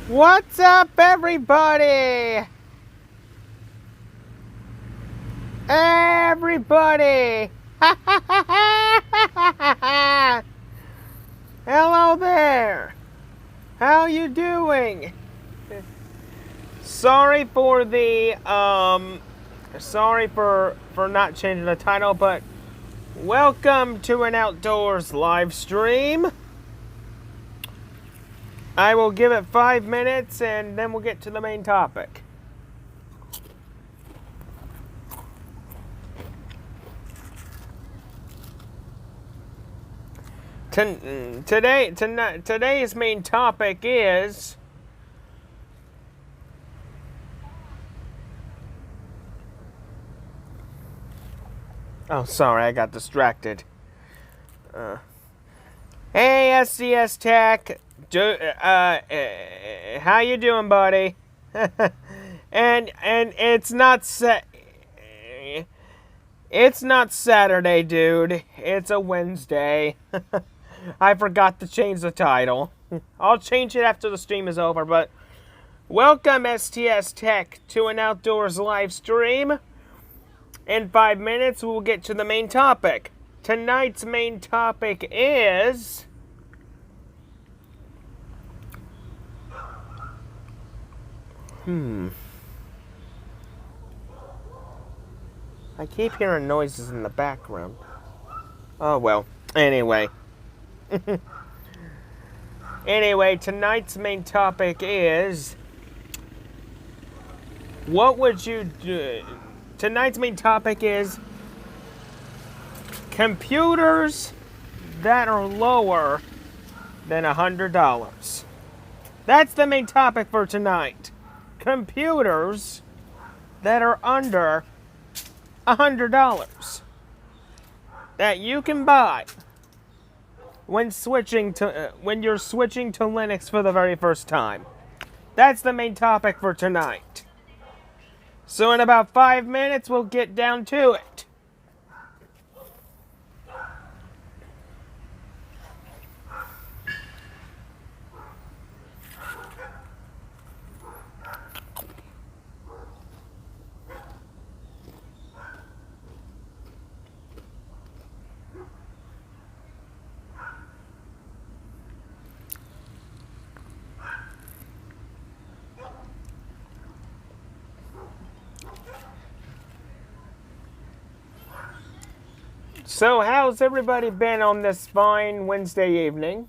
What's up, everybody? Everybody! Hello there! How you doing? Sorry for the, sorry for not changing the title, but welcome to an outdoors live stream. I will give it 5 minutes and then we'll get to the main topic. Today's main topic is oh, sorry, I got distracted. Hey, SCS Tech, how you doing, buddy? and it's not Saturday, dude. It's a Wednesday. I forgot to change the title. I'll change it after the stream is over, but welcome, STS Tech, to an outdoors live stream. In 5 minutes, we'll get to the main topic. Tonight's main topic is I keep hearing noises in the background. Oh well. Anyway. Anyway, tonight's main topic is what would you do? Tonight's main topic is computers that are lower than $100. That's the main topic for tonight. Computers that are under $100 that you can buy when you're switching to Linux for the very first time. That's the main topic for tonight. So in about 5 minutes, we'll get down to it. So how's everybody been on this fine Wednesday evening?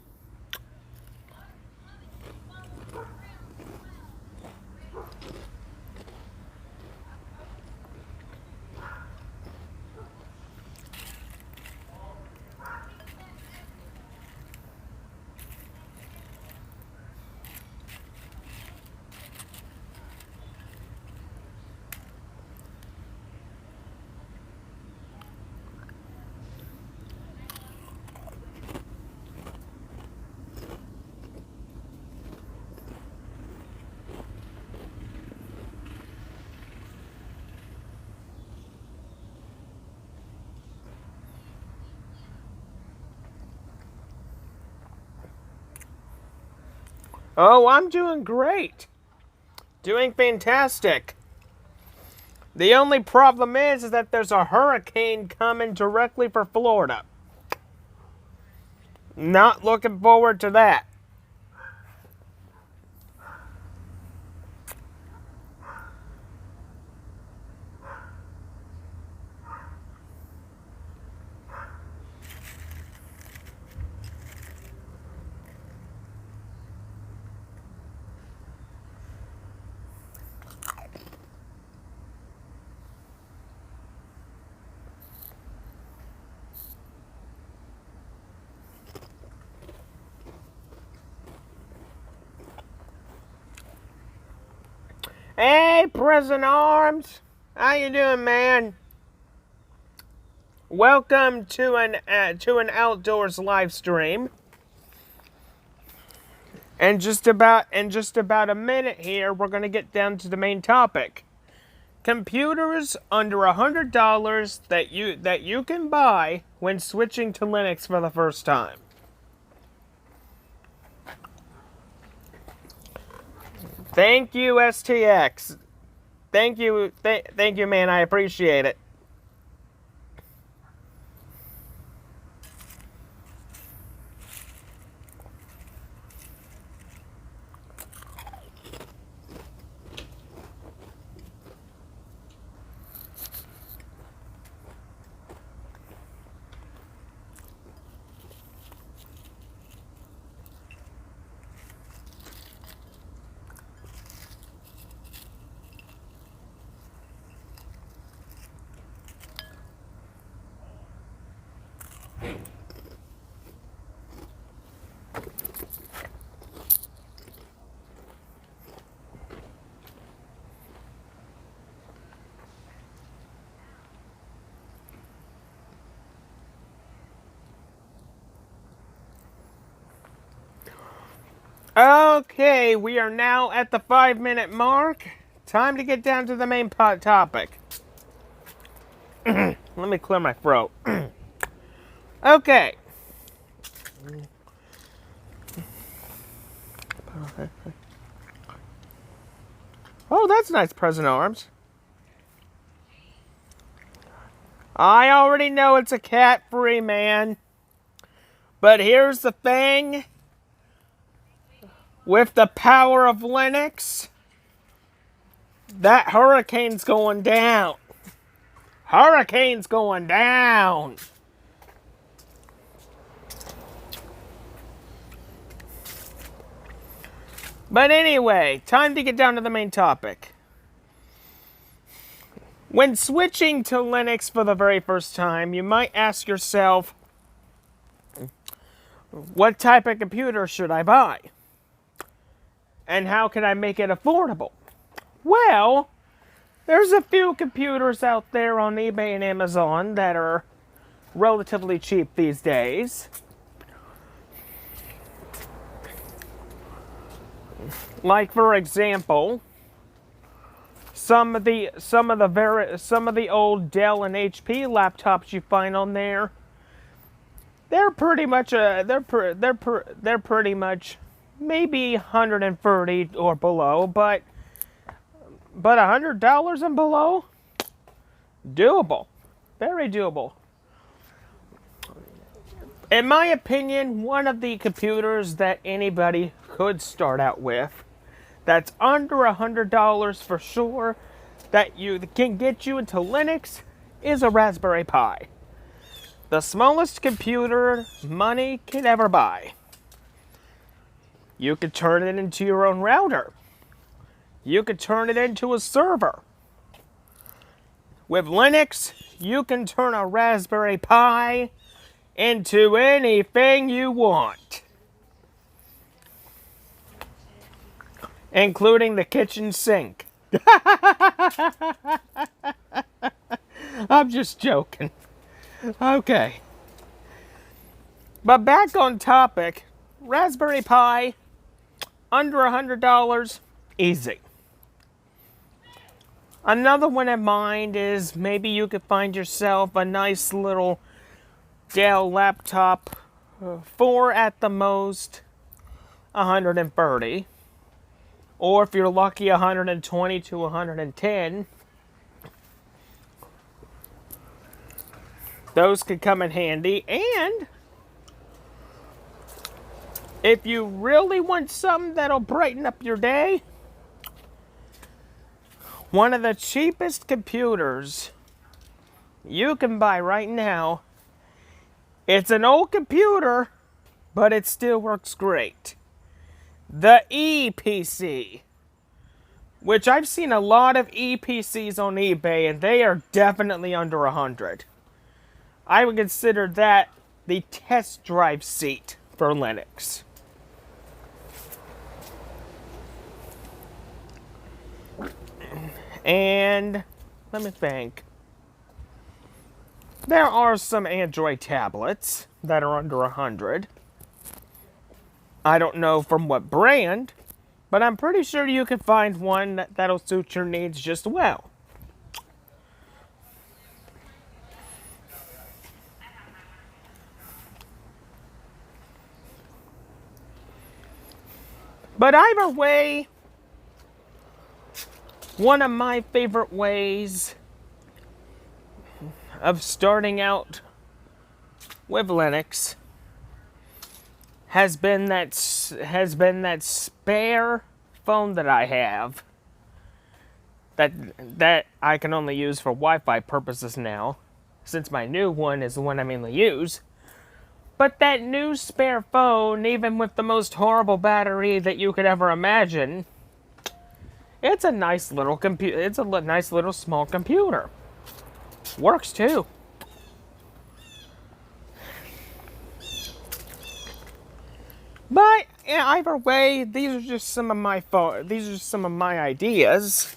Oh, I'm doing great. Doing fantastic. The only problem is that there's a hurricane coming directly for Florida. Not looking forward to that. Hey, Present Arms. How you doing, man? Welcome to an outdoors live stream. And just about a minute here, we're going to get down to the main topic. Computers under $100 that you can buy when switching to Linux for the first time. Thank you, STX. Thank you, thank you, man. I appreciate it. Okay, we are now at the 5-minute mark. Time to get down to the main topic. Let me clear my throat. Okay. Oh, that's nice, present arms. I already know it's a cat-free, man. But here's the thing. With the power of Linux, that hurricane's going down. Hurricane's going down. But anyway, time to get down to the main topic. When switching to Linux for the very first time, you might ask yourself, what type of computer should I buy? And how can I make it affordable? Well, there's a few computers out there on eBay and Amazon that are relatively cheap these days. Like, for example, some of the old Dell and HP laptops you find on there, they're pretty much maybe 130 or below, but $100 and below, doable, very doable. In my opinion, one of the computers that anybody could start out with, that's under $100 for sure, that you can get you into Linux, is a Raspberry Pi. The smallest computer money can ever buy. You could turn it into your own router. You could turn it into a server. With Linux, you can turn a Raspberry Pi into anything you want, including the kitchen sink. I'm just joking. Okay. But back on topic, Raspberry Pi, under $100, easy. Another one in mind is maybe you could find yourself a nice little Dell laptop for, at the most, 130. Or if you're lucky, 120 to 110. Those could come in handy. And if you really want something that'll brighten up your day, one of the cheapest computers you can buy right now, it's an old computer, but it still works great. The ePC, which I've seen a lot of ePCs on eBay, and they are definitely under 100. I would consider that the test drive seat for Linux. And let me think. There are some Android tablets that are under 100. I don't know from what brand, but I'm pretty sure you can find one that'll suit your needs just well. But either way, one of my favorite ways of starting out with Linux has been that spare phone that I have that I can only use for Wi-Fi purposes now, since my new one is the one I mainly use. But that new spare phone, even with the most horrible battery that you could ever imagine, it's a nice little computer. It's a nice little small computer. Works too. But either way, these are just some of my ideas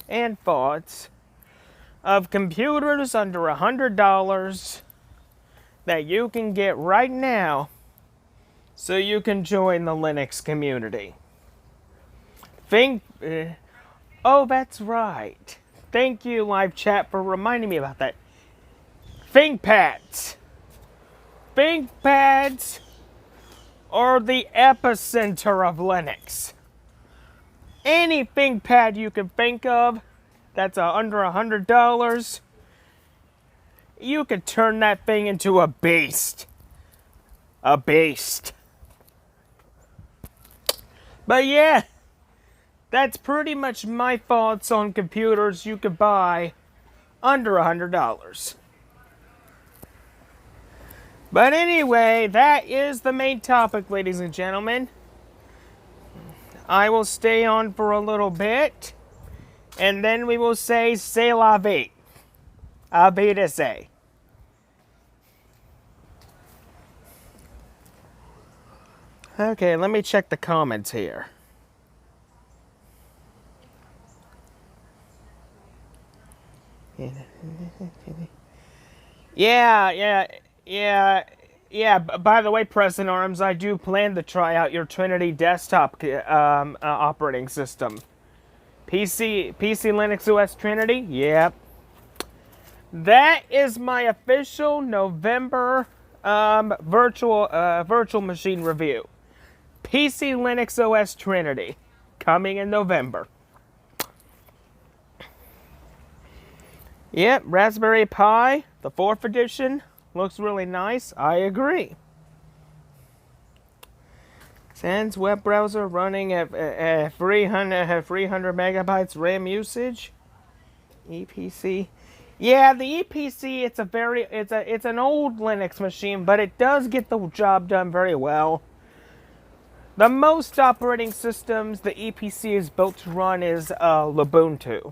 and thoughts of computers under $100 that you can get right now, so you can join the Linux community. Oh, that's right. Thank you, live chat, for reminding me about that. ThinkPads. ThinkPads are the epicenter of Linux. Any ThinkPad you can think of that's under $100, you could turn that thing into a beast. A beast. But yeah, that's pretty much my thoughts on computers you could buy under $100. But anyway, that is the main topic, ladies and gentlemen. I will stay on for a little bit, and then we will say c'est la vie. Auf Wiedersehen. Okay, let me check the comments here. Yeah. By the way, President Arms, I do plan to try out your Trinity desktop operating system. PC Linux OS Trinity? Yep. That is my official November virtual machine review. PC Linux OS Trinity, coming in November. Yep, Raspberry Pi, the 4th edition, looks really nice. I agree. Sans web browser running at 300 megabytes RAM usage. EPC. Yeah, the EPC, it's an old Linux machine, but it does get the job done very well. The most operating systems the EPC is built to run is Ubuntu.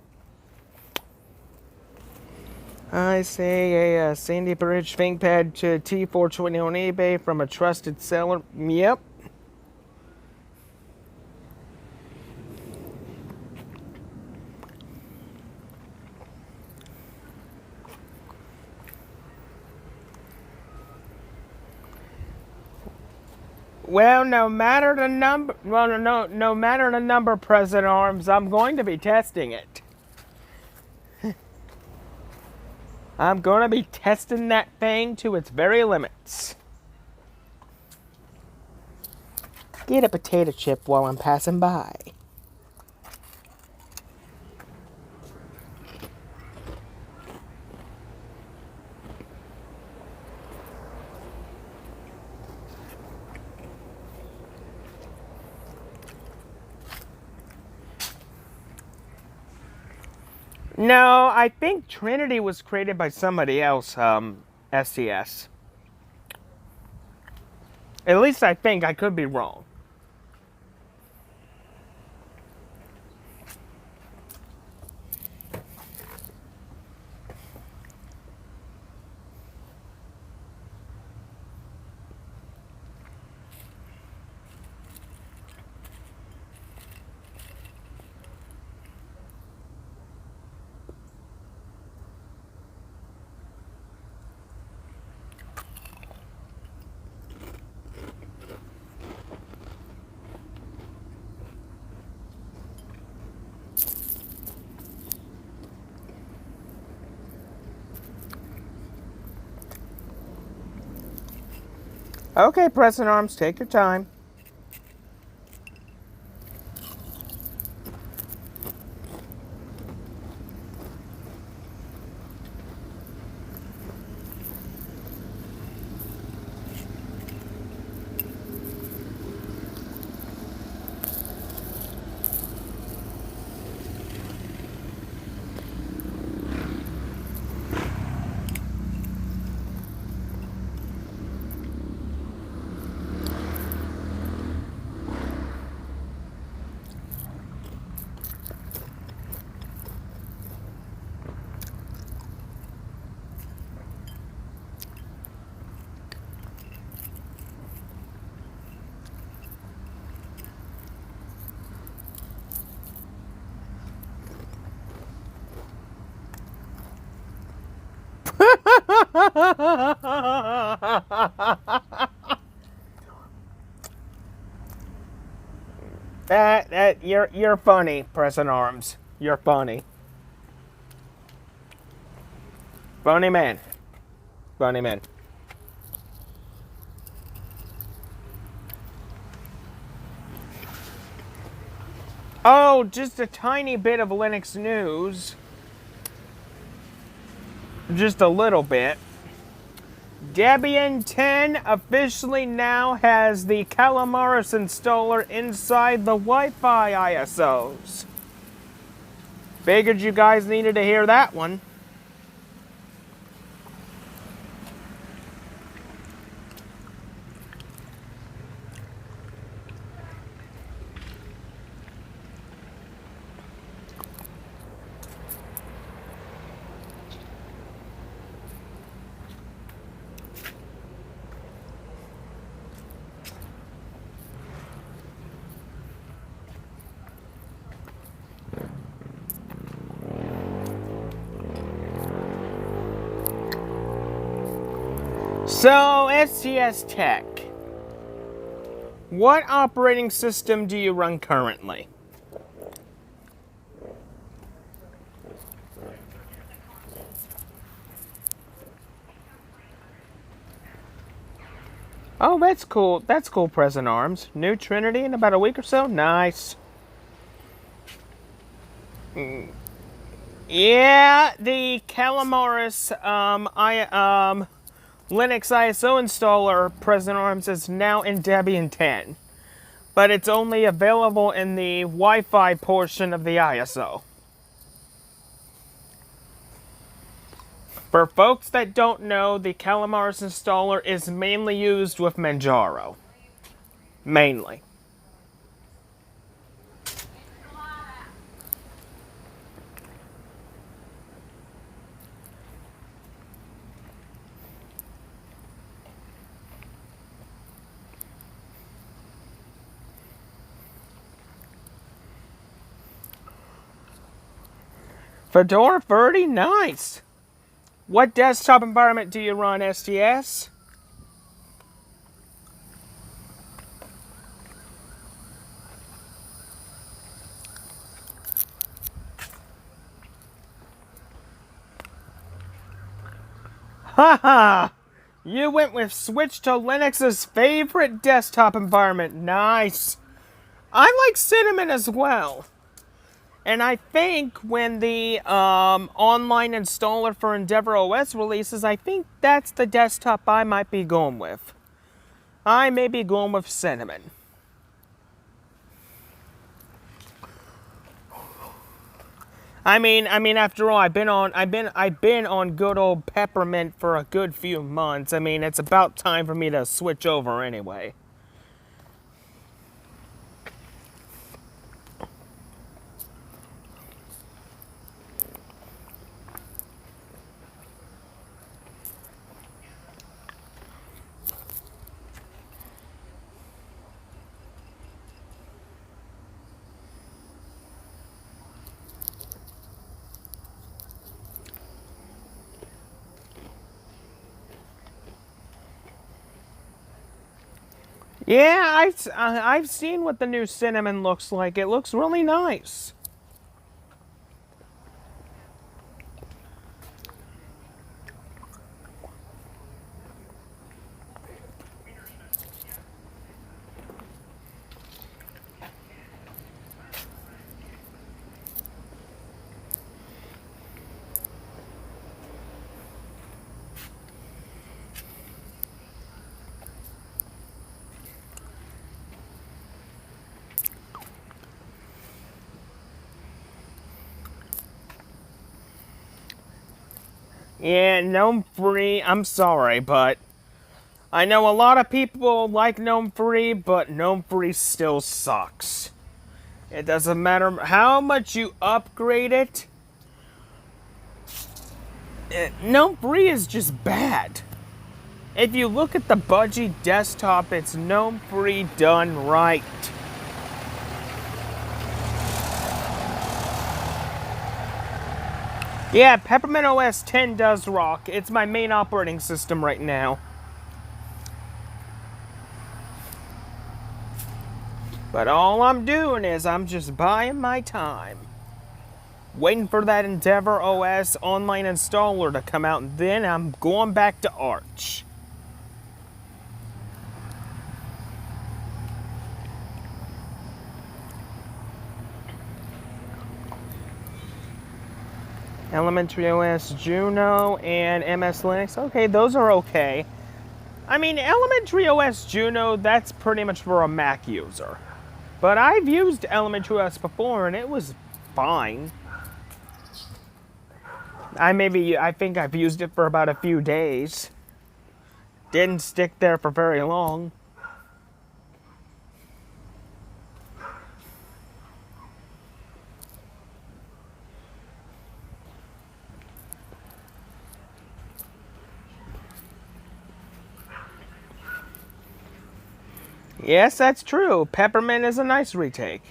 I say a Sandy Bridge ThinkPad to T420 on eBay from a trusted seller. Yep. Well, no matter the number, no matter the number, President Arms, I'm going to be testing it. I'm going to be testing that thing to its very limits. Get a potato chip while I'm passing by. No, I think Trinity was created by somebody else, STS. At least I think. I could be wrong. Okay, President Arms, take your time. You're funny, Present Arms. You're funny. Funny man. Funny man. Oh, just a tiny bit of Linux news. Just a little bit. Debian 10 officially now has the Calamaris installer inside the Wi-Fi ISOs. Figured you guys needed to hear that one. So, STS Tech, what operating system do you run currently? Oh, that's cool. That's cool, Present Arms. New Trinity in about a week or so? Nice. Yeah, the Calamaris Linux ISO installer, Present Arms, is now in Debian 10, but it's only available in the Wi-Fi portion of the ISO. For folks that don't know, the Calamaris installer is mainly used with Manjaro. Mainly. Fedora 30, nice. What desktop environment do you run, STS? Haha! You went with Switch to Linux's favorite desktop environment. Nice. I like Cinnamon as well. And I think when the online installer for Endeavour OS releases, I think that's the desktop I might be going with. I may be going with Cinnamon. I mean, after all, I've been on good old Peppermint for a good few months. I mean, it's about time for me to switch over anyway. Yeah, I've seen what the new Cinnamon looks like. It looks really nice. Yeah, GNOME Free, I'm sorry, but I know a lot of people like GNOME Free, but GNOME Free still sucks. It doesn't matter how much you upgrade it. GNOME Free is just bad. If you look at the Budgie desktop, it's GNOME Free done right. Yeah, Peppermint OS 10 does rock. It's my main operating system right now. But all I'm doing is I'm just buying my time. Waiting for that Endeavor OS online installer to come out, and then I'm going back to Arch. Elementary OS Juno and MS Linux. Okay, those are okay. I mean, Elementary OS Juno, that's pretty much for a Mac user. But I've used Elementary OS before and it was fine. I think I've used it for about a few days. Didn't stick there for very long. Yes, that's true. Peppermint is a nice retake.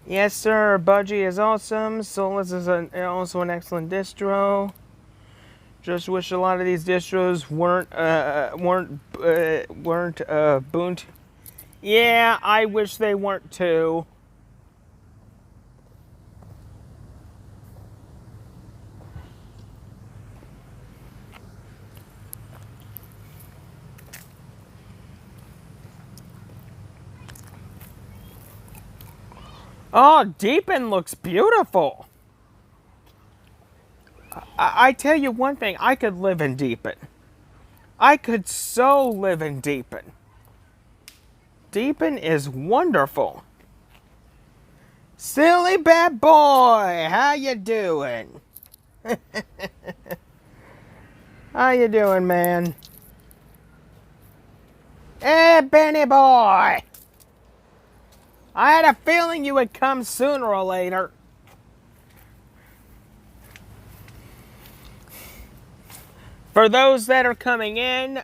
Yes, sir. Budgie is awesome. Solus is also an excellent distro. Just wish a lot of these distros weren't Ubuntu. Yeah, I wish they weren't too. Oh, Deepin looks beautiful. I tell you one thing, I could live in Deepin. I could so live in Deepin. Deepin is wonderful. Silly bad boy, how you doing? How you doing, man? Hey, Benny boy. I had a feeling you would come sooner or later. For those that are coming in,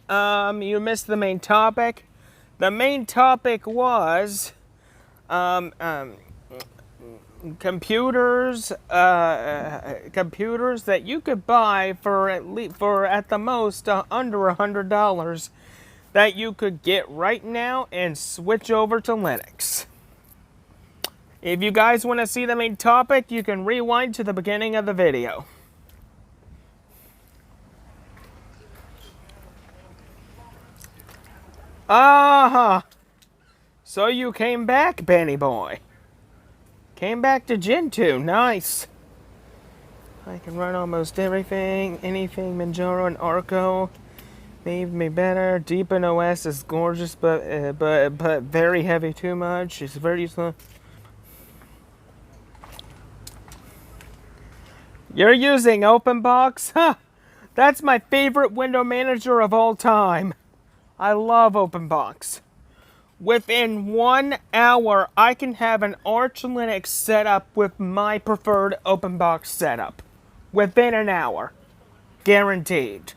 you missed the main topic. The main topic was computers that you could buy for at the most under $100 that you could get right now and switch over to Linux. If you guys want to see the main topic, you can rewind to the beginning of the video. So you came back, Benny boy. Came back to Gentoo, nice. I can run almost everything, anything, Manjaro and Arco. Made me better. Deepin OS is gorgeous, but very heavy too much. It's very slow. You're using OpenBox? Huh. That's my favorite window manager of all time. I love OpenBox. Within 1 hour, I can have an Arch Linux setup with my preferred OpenBox setup. Within an hour. Guaranteed.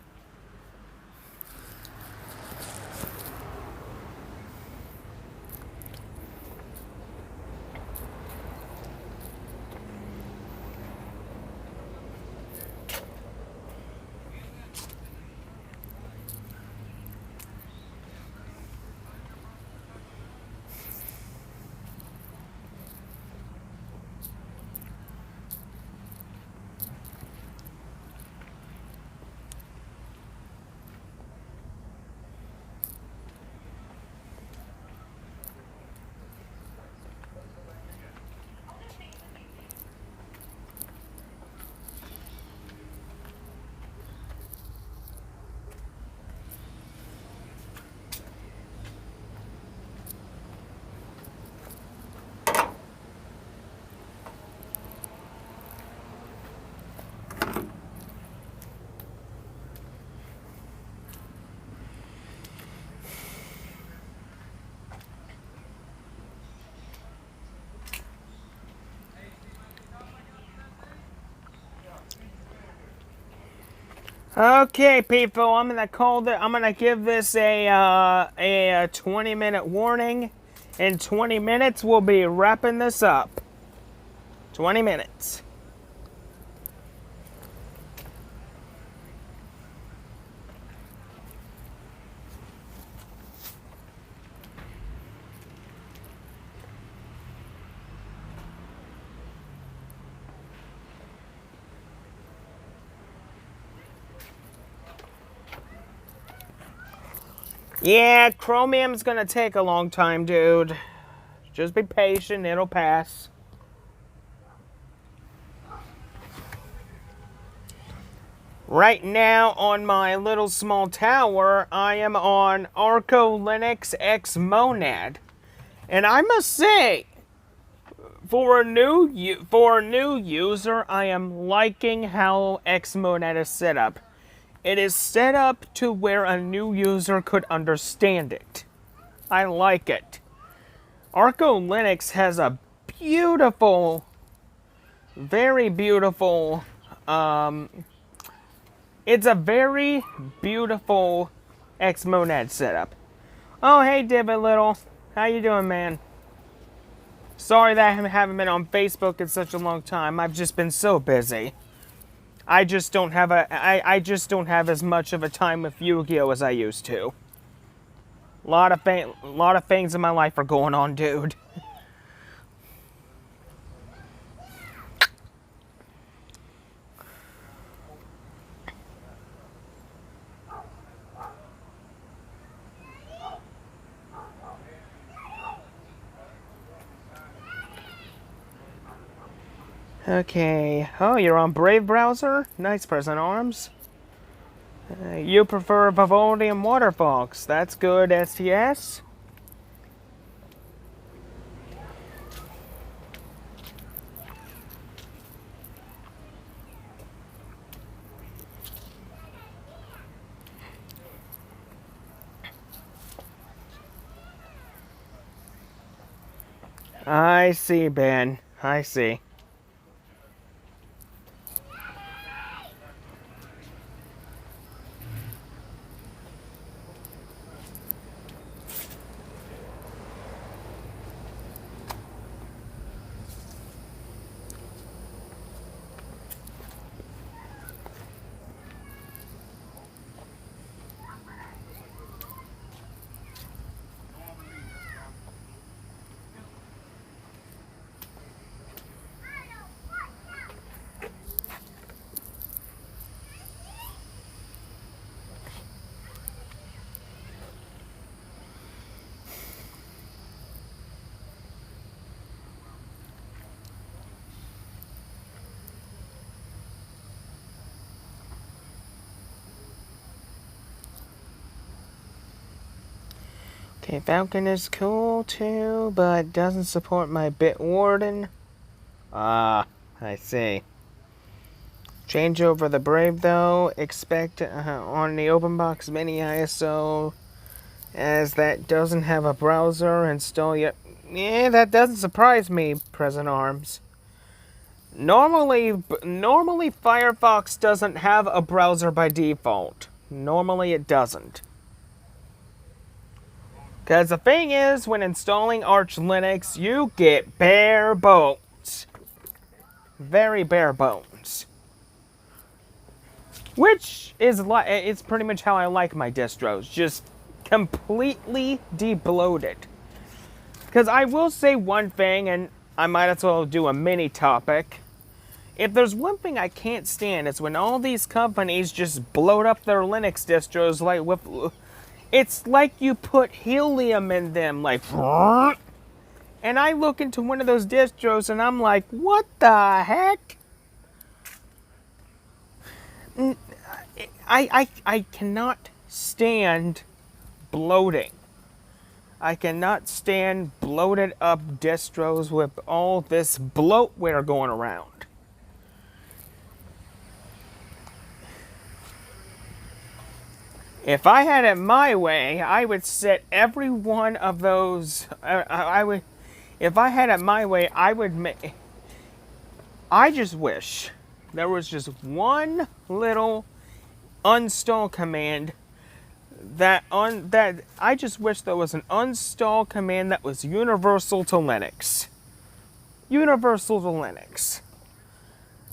Okay, people, I'm gonna give this a 20-minute warning. In 20 minutes, we'll be wrapping this up. 20 minutes. Yeah, Chromium's gonna take a long time, dude. Just be patient, it'll pass. Right now on my little small tower, I am on Arco Linux X Monad. And I must say, for a new user, I am liking how Xmonad is set up. It is set up to where a new user could understand it. I like it. Arco Linux has a beautiful, very beautiful, it's a very beautiful Xmonad setup. Oh, hey, Dibbit Little. How you doing, man? Sorry that I haven't been on Facebook in such a long time. I've just been so busy. I just don't have as much of a time with Yu-Gi-Oh as I used to. A lot of things in my life are going on, dude. Okay. Oh, you're on Brave browser? Nice, Present Arms. You prefer Vivaldi and Waterfox. That's good, STS. I see, Ben. I see. Okay, Falcon is cool too, but doesn't support my Bitwarden. Ah, I see. Change over the Brave though. Expect on the OpenBox Mini ISO, as that doesn't have a browser install yet. Yeah, that doesn't surprise me, Present Arms. Normally Firefox doesn't have a browser by default. Normally it doesn't. Because the thing is, when installing Arch Linux, you get bare bones. Very bare bones. Which is it's pretty much how I like my distros. Just completely debloated. Because I will say one thing, and I might as well do a mini topic. If there's one thing I can't stand, it's when all these companies just bloat up their Linux distros like with... It's like you put helium in them, like... And I look into one of those distros and I'm like, what the heck? I cannot stand bloating. I cannot stand bloated up distros with all this bloatware going around. If I had it my way, I would set every one of those. I would, if I had it my way, I would make. I just wish there was just one little uninstall command that I just wish there was an uninstall command that was universal to Linux. Universal to Linux.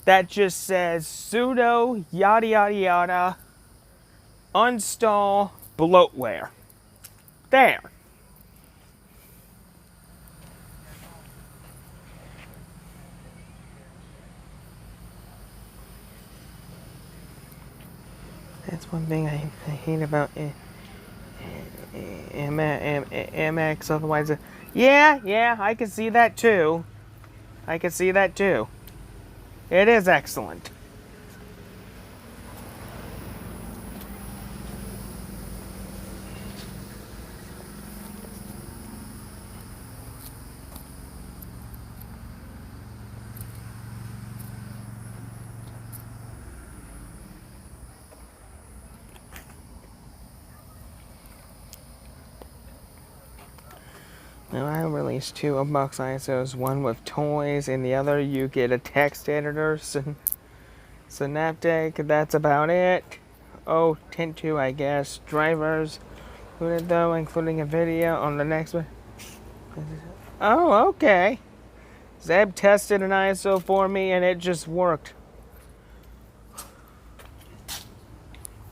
That just says sudo yada yada yada. Uninstall bloatware. There. That's one thing I hate about MX, otherwise. Yeah, I can see that too. I can see that too. It is excellent. Now I released 2 of Box ISOs, one with toys, and the other you get a text editor, Synaptic, that's about it. Oh, Tint 2, I guess. Drivers included though, including a video on the next one. Oh, okay. Zeb tested an ISO for me and it just worked.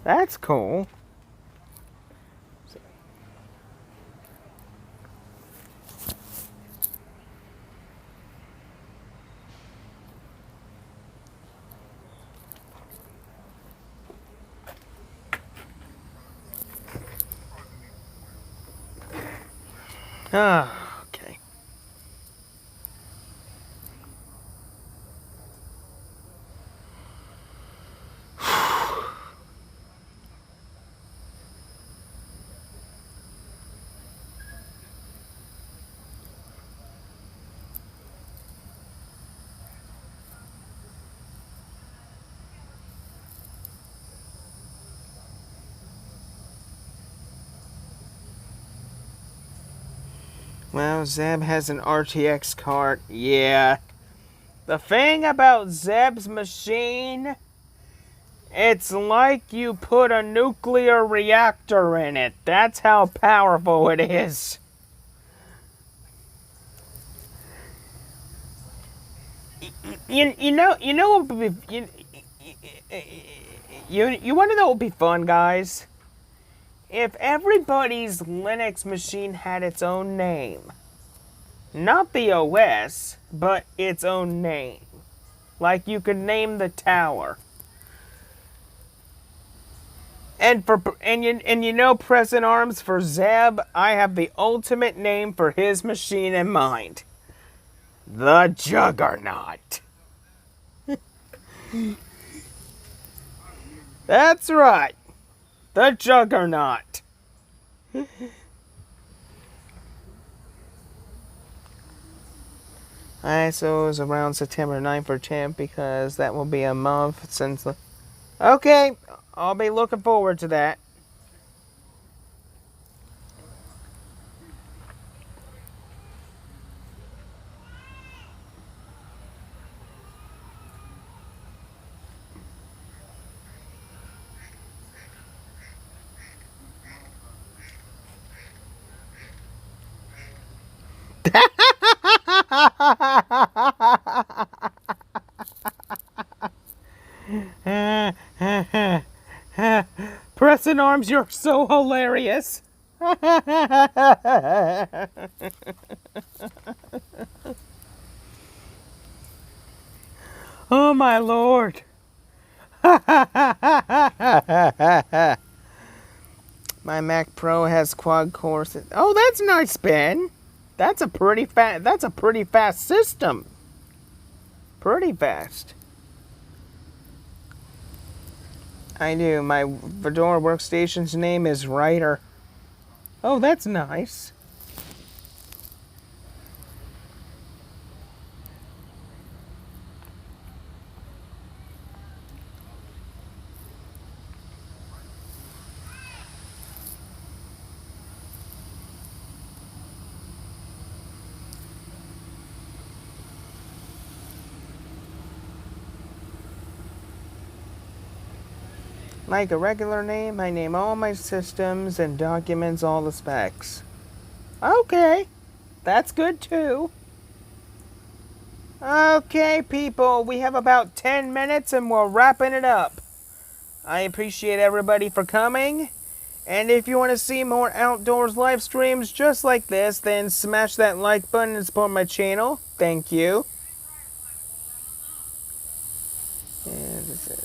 That's cool. Ah, okay. Well, Zeb has an RTX card. Yeah. The thing about Zeb's machine, it's like you put a nuclear reactor in it. That's how powerful it is. You know what would be, you want to know what would be fun, guys? If everybody's Linux machine had its own name. Not the OS, but its own name. Like you could name the tower. And you know, Present Arms, for Zeb, I have the ultimate name for his machine in mind. The Juggernaut. That's right. The Juggernaut. ISO is around September 9th or 10th because that will be a month since the... Okay, I'll be looking forward to that. Preston Arms, you're so hilarious. Oh my lord. My Mac Pro has quad cores. Oh, that's nice, Ben. That's a pretty fast system. Pretty fast. I do. My Fedora workstation's name is Writer. Oh, that's nice. Like a regular name, I name all my systems and documents all the specs. Okay, that's good too. Okay, people, we have about 10 minutes and we're wrapping it up. I appreciate everybody for coming. And if you want to see more outdoors live streams just like this, then smash that like button and support my channel. Thank you. And that's it.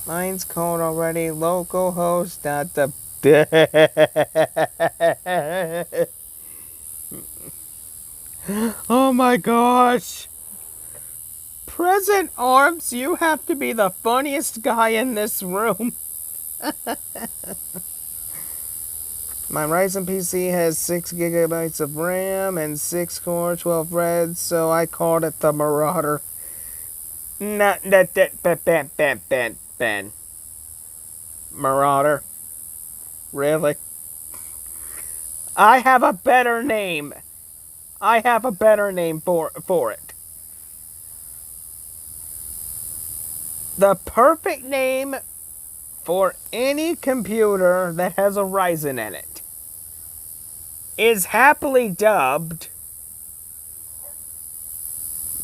Mine's called already localhost.the Oh my gosh. Present Arms, you have to be the funniest guy in this room. My Ryzen PC has 6 gigabytes of RAM and 6 core, 12 threads, so I called it the Marauder. Not that, Ben. Marauder. Really? I have a better name. I have a better name for it. The perfect name for any computer that has a Ryzen in it is happily dubbed.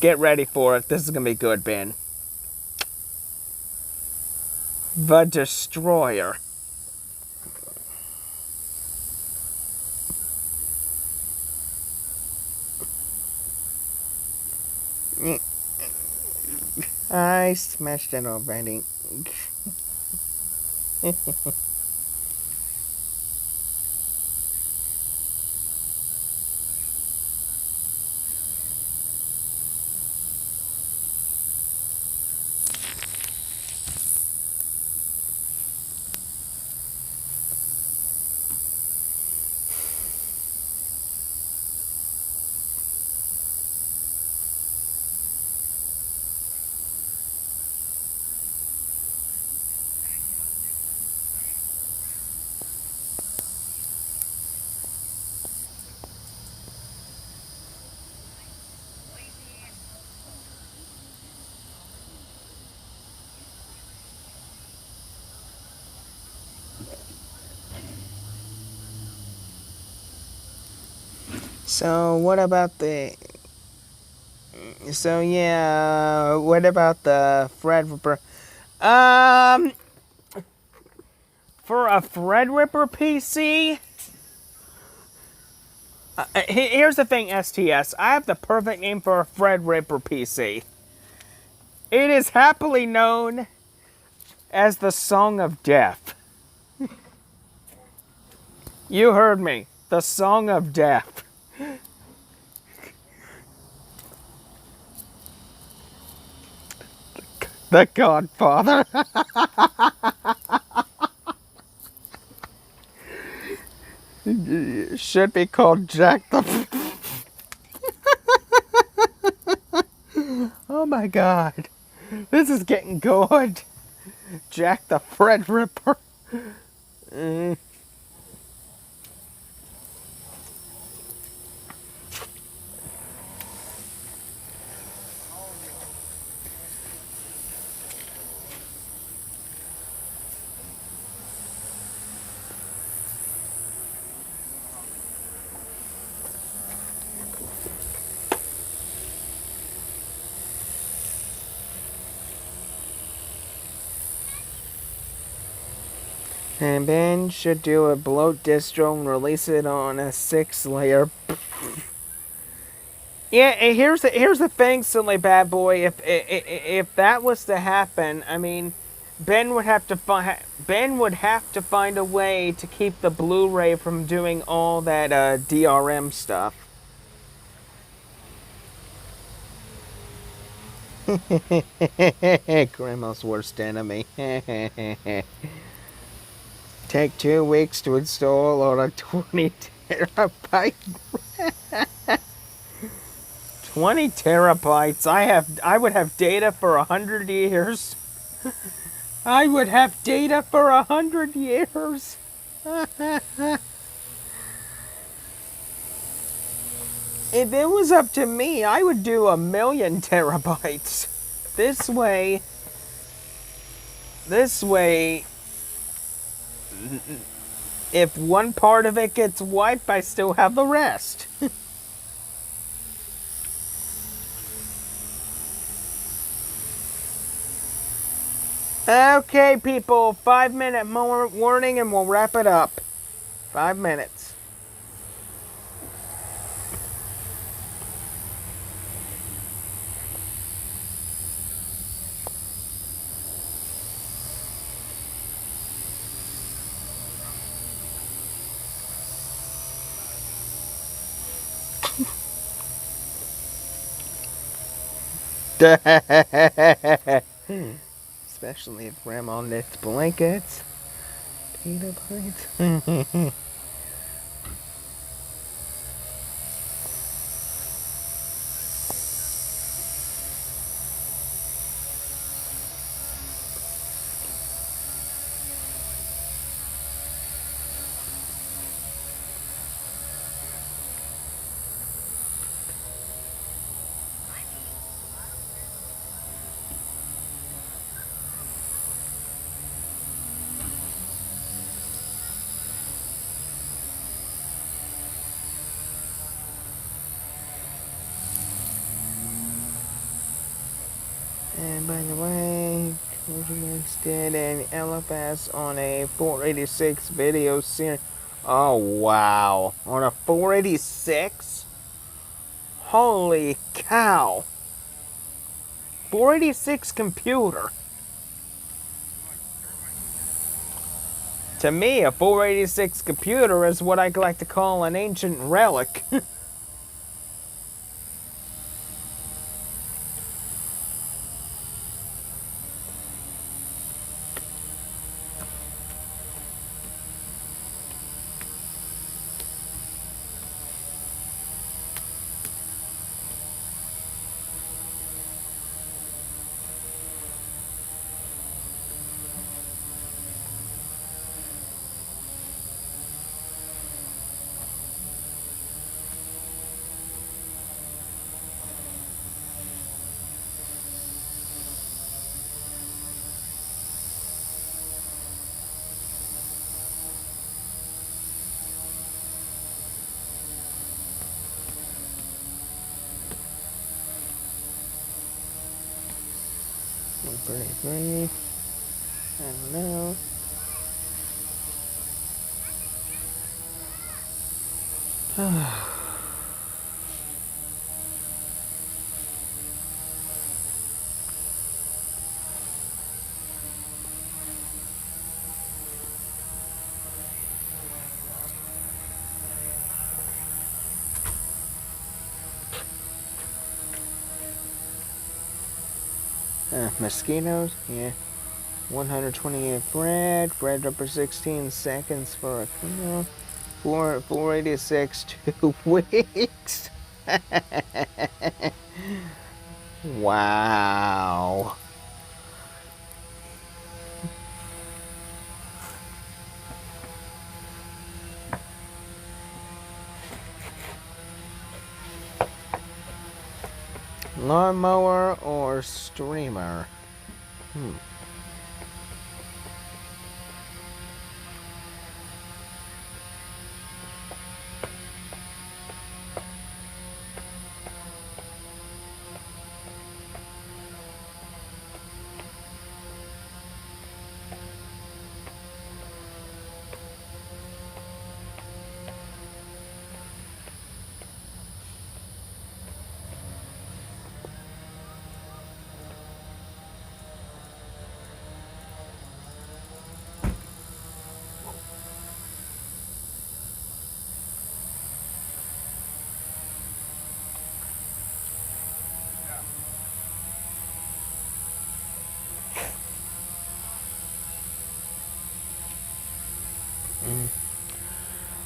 Get ready for it. This is going to be good, Ben. The Destroyer. I smashed it already. So what about the? So yeah, what about the Threadripper? For a Threadripper PC. Here's the thing, STS. I have the perfect name for a Threadripper PC. It is happily known as the Song of Death. You heard me. The Song of Death. The Godfather. Should be called Jack the... Oh my god. This is getting good. Jack the Threadripper. And Ben should do a bloat distro and release it on a 6-layer. Yeah, and here's the thing, silly bad boy. If that was to happen, I mean, Ben would have to find a way to keep the Blu-ray from doing all that DRM stuff. Grandma's worst enemy. Take 2 weeks to install on a 20 terabyte. 20 terabytes. I would have data for 100 years. I would have data for 100 years. If it was up to me, I would do 1,000,000 terabytes. This way, if one part of it gets wiped, I still have the rest. Okay, people, 5-minute more warning and we'll wrap it up. 5 minutes. Especially if Grandma knits blankets. Pita plates. And by the way, Coach did an LFS on a 486 video series. Oh wow, on a 486? Holy cow! 486 computer. To me, a 486 computer is what I like to call an ancient relic. Pretty. I don't know. Mosquitoes, yeah. 128 bread up for 16 seconds for a kill. 486 2 weeks. Wow. Lawnmower or streamer?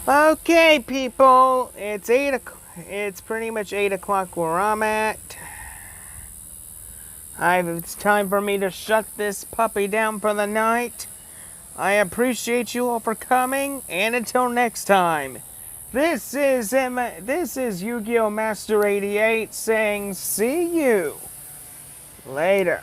Okay, people, it's pretty much 8 o'clock where I'm at. It's time for me to shut this puppy down for the night. I appreciate you all for coming, and until next time, this is Yu-Gi-Oh! Master 88 saying see you later.